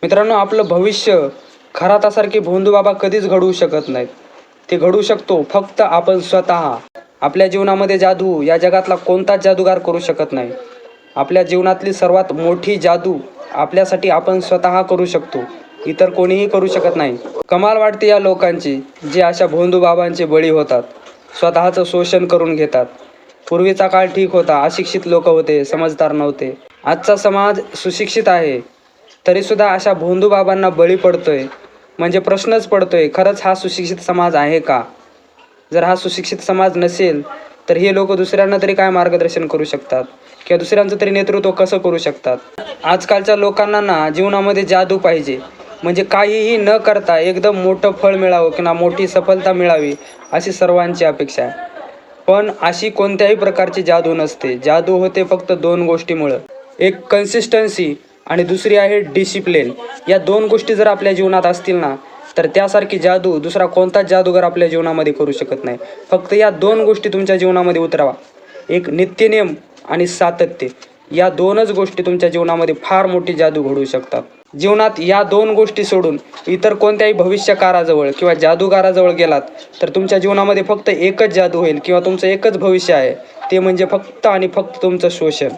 मित्रांनो, आपलं भविष्य खरातासारखे भोंदू बाबा कधीच घडवू शकत नाहीत. ते घडवू शकतो फक्त आपण स्वतः. आपल्या जीवनामध्ये जादू या जगातला कोणताच जादूगार करू शकत नाही. आपल्या जीवनातली सर्वात मोठी जादू आपल्यासाठी आपण स्वतः करू शकतो, इतर कोणीही करू शकत नाही. कमाल वाटते या लोकांची जे अशा भोंदू बाबांचे बळी होतात, स्वतःचं शोषण करून घेतात. पूर्वीचा काळ ठीक होता, अशिक्षित लोक होते, समजदार नव्हते. आजचा समाज सुशिक्षित आहे, तरीसुद्धा अशा भोंदू बाबांना बळी पडतोय. म्हणजे प्रश्नच पडतोय, खरंच हा सुशिक्षित समाज आहे का? जर हा सुशिक्षित समाज नसेल तर हे लोक दुसऱ्यांना तरी काय मार्गदर्शन करू शकतात, किंवा दुसऱ्यांचं तरी नेतृत्व कसं करू शकतात? आजकालच्या लोकांना ना जीवनामध्ये जादू पाहिजे, म्हणजे काहीही न करता एकदम मोठं फळ मिळावं किंवा मोठी सफलता मिळावी अशी सर्वांची अपेक्षा आहे. पण अशी कोणत्याही प्रकारची जादू नसते. जादू होते फक्त दोन गोष्टीमुळं, एक कन्सिस्टन्सी आणि दुसरी आहे डिसिप्लिन. या दोन गोष्टी जर आपल्या जीवनात असतील ना, तर त्यासारखी जादू दुसरा कोणताच जादूगार आपल्या जीवनामध्ये करू शकत नाही. फक्त या दोन गोष्टी तुमच्या जीवनामध्ये उतरवा, एक नित्यनेम आणि सातत्य. या दोनच गोष्टी तुमच्या जीवनामध्ये फार मोठी जादू घडवू शकतात. जीवनात या दोन गोष्टी सोडून इतर कोणत्याही भविष्यकाराजवळ किंवा जादूगाराजवळ गेलात तर तुमच्या जीवनामध्ये फक्त एकच जादू होईल किंवा तुमचं एकच भविष्य आहे, ते म्हणजे फक्त आणि फक्त तुमचं शोषण.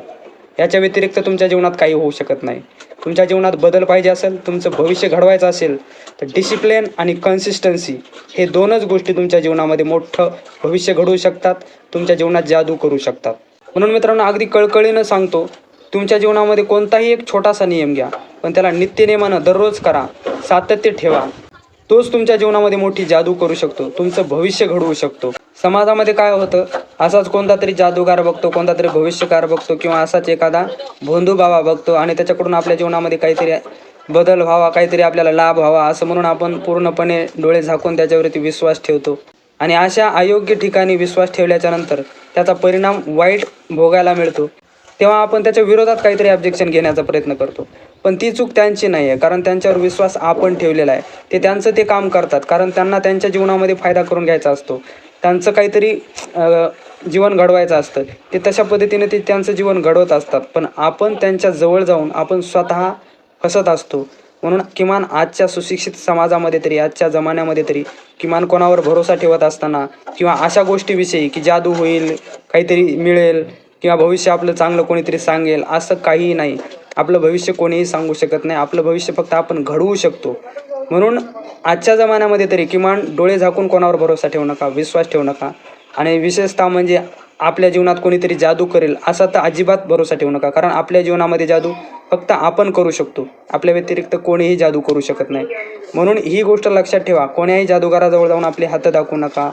याच्या व्यतिरिक्त तुमच्या जीवनात काही होऊ शकत नाही. तुमच्या जीवनात बदल पाहिजे असेल, तुमचं भविष्य घडवायचं असेल, तर डिसिप्लिन आणि कन्सिस्टन्सी हे दोनच गोष्टी तुमच्या जीवनामध्ये मोठं भविष्य घडवू शकतात, तुमच्या जीवनात जादू करू शकतात. म्हणून मित्रांनो, अगदी कळकळीनं सांगतो, तुमच्या जीवनामध्ये कोणताही एक छोटासा नियम घ्या, पण त्याला नित्यनेमानं दररोज करा, सातत्य ठेवा. तोच तुमच्या जीवनामध्ये मोठी जादू करू शकतो, तुमचं भविष्य घडवू शकतो. समाजामध्ये काय होतं, असाच कोणता तरी जादूगार बघतो, कोणता तरी भविष्यकार बघतो, किंवा असाच एखादा भोंदू बाबा बघतो आणि त्याच्याकडून आपल्या जीवनामध्ये काहीतरी बदल व्हावा, काहीतरी आपल्याला लाभ व्हावा असं म्हणून आपण पूर्णपणे डोळे झाकून त्याच्यावरती विश्वास ठेवतो. आणि अशा अयोग्य ठिकाणी विश्वास ठेवल्याच्या नंतर त्याचा परिणाम वाईट भोगायला मिळतो, तेव्हा आपण त्याच्या विरोधात काहीतरी ऑब्जेक्शन घेण्याचा प्रयत्न करतो. पण ती चूक त्यांची नाही आहे, कारण त्यांच्यावर विश्वास आपण ठेवलेला आहे. ते त्यांचं ते काम करतात, कारण त्यांना त्यांच्या जीवनामध्ये फायदा करून घ्यायचा असतो, त्यांचं काहीतरी जीवन घडवायचं असतं. ते तशा पद्धतीने ते त्यांचं जीवन घडवत असतात. पण आपण त्यांच्या जवळ जाऊन आपण स्वतः फसत असतो. म्हणून किमान आजच्या सुशिक्षित समाजामध्ये तरी, आजच्या जमान्यामध्ये तरी, किमान कोणावर भरोसा ठेवत असताना किंवा अशा गोष्टीविषयी की जादू होईल, काहीतरी मिळेल किंवा भविष्य आपलं चांगलं कोणीतरी सांगेल, असं काहीही नाही. आपलं भविष्य कोणीही सांगू शकत नाही. आपलं भविष्य फक्त आपण घडवू शकतो. म्हणून आजच्या जमान्यामध्ये तरी किमान डोळे झाकून कोणावर भरोसा ठेवू नका, विश्वास ठेवू नका. आणि विशेषतः म्हणजे आपल्या जीवनात कोणीतरी जादू करेल असा तर अजिबात भरोसा ठेवू नका, कारण आपल्या जीवनामध्ये जादू फक्त आपण करू शकतो. आपल्या व्यतिरिक्त कोणीही जादू करू शकत नाही. म्हणून ही गोष्ट लक्षात ठेवा, कोण्याही जादूगाराजवळ जाऊन आपले हात दाखवू नका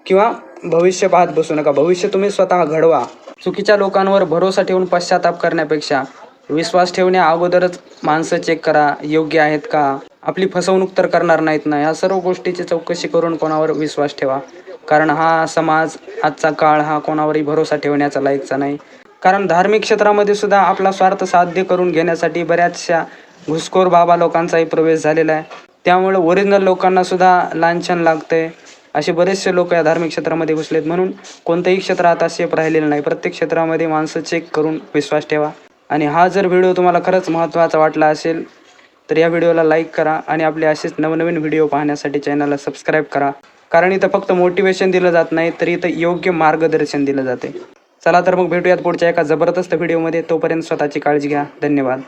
किंवा भविष्य पाहत बसू नका. भविष्य तुम्ही स्वतः घडवा. चुकीच्या लोकांवर भरोसा ठेवून पश्चाताप करण्यापेक्षा विश्वास ठेवण्या अगोदरच माणसं चेक करा, योग्य आहेत का, आपली फसवणूक तर करणार नाहीत ना, या सर्व गोष्टीची चौकशी करून कोणावर विश्वास ठेवा. कारण हा समाज, आजचा काळ हा कोणावरही भरोसा ठेवण्याचा लायकचा नाही. कारण धार्मिक क्षेत्रामध्ये सुद्धा आपला स्वार्थ साध्य करून घेण्यासाठी बऱ्याचशा घुसखोर बाबा लोकांचाही प्रवेश झालेला आहे. त्यामुळे ओरिजिनल लोकांना सुद्धा लांछन लागतंय. असे बरेचसे लोक या धार्मिक क्षेत्रामध्ये घुसलेत. म्हणून कोणतंही क्षेत्र आता सेफ राहिलेलं नाही. प्रत्येक क्षेत्रामध्ये माणसं चेक करून विश्वास ठेवा. आणि हा जर व्हिडिओ तुम्हाला खरंच महत्त्वाचा वाटला असेल तर या व्हिडिओला लाईक करा आणि आपले असेच नवनवीन व्हिडिओ पाहण्यासाठी चॅनलला सबस्क्राईब करा. कारण इथं फक्त मोटिवेशन दिलं जात नाही, तर इथं योग्य मार्गदर्शन दिलं जाते. चला तर मग भेटूयात पुढच्या एका जबरदस्त व्हिडिओमध्ये. तोपर्यंत स्वतःची काळजी घ्या. धन्यवाद.